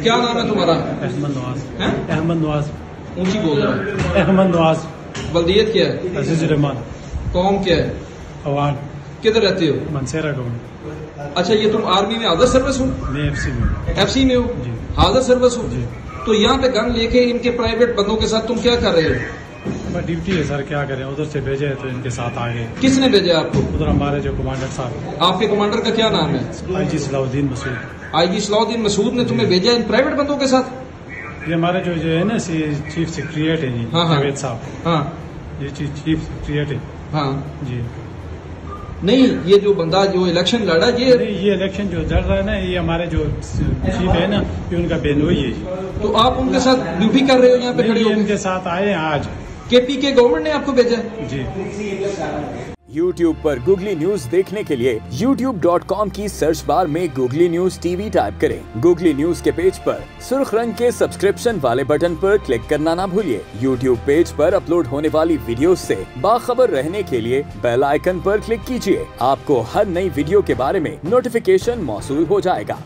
क्या नाम है तुम्हारा? अहमद नवाज। हैं? अहमद नवाज। ऊंची बोल रहा है। अहमद नवाज। बल्दियत क्या है? अजीज रहमान। कौम क्या है? अवान। किधर रहते हो? मनसेरा गवर्नमेंट। अच्छा, ये तुम आर्मी में हाजर सर्विस हो? मैं एफसी में। एफसी में हो? जी। हाजर सर्विस हो? जी। तो यहाँ पे गन लेके इनके प्राइवेट बंदों के साथ तुम क्या कर रहे हो? बस ड्यूटी है सर, क्या करें, उधर से भेजे तो इनके साथ आ गए। किसने भेजा आपको? उधर हमारे जो कमांडर साहब। आपके कमांडर का क्या नाम है? IG सलाउद्दीन मसूद। IG सलाउद्दीन मसूद ने तुम्हें भेजा इन प्राइवेट बंदों के साथ? ये हमारे जो है ना चीफ सेक्रेटरी है जी, जावेद साहब। हाँ, ये चीफ सेक्रेटरी है। हाँ जी। नहीं, ये जो बंदा जो इलेक्शन लड़ा ये इलेक्शन जो लड़ रहा है ना, ये हमारे जो चीफ है ना, ये उनका बेनोई है जी। तो आप उनके साथ ड्यूटी कर रहे हो यहाँ पे खड़े हो? इनके साथ आए हैं आज। KPK गवर्नमेंट ने आपको भेजा? जी। YouTube पर गूगली न्यूज देखने के लिए youtube.com की सर्च बार में गूगली न्यूज TV टाइप करें। गूगली न्यूज के पेज पर सुर्ख रंग के सब्सक्रिप्शन वाले बटन पर क्लिक करना ना भूलिए। YouTube पेज पर अपलोड होने वाली वीडियो से बाखबर रहने के लिए बेल आइकन पर क्लिक कीजिए। आपको हर नई वीडियो के बारे में नोटिफिकेशन मौसूल हो जाएगा।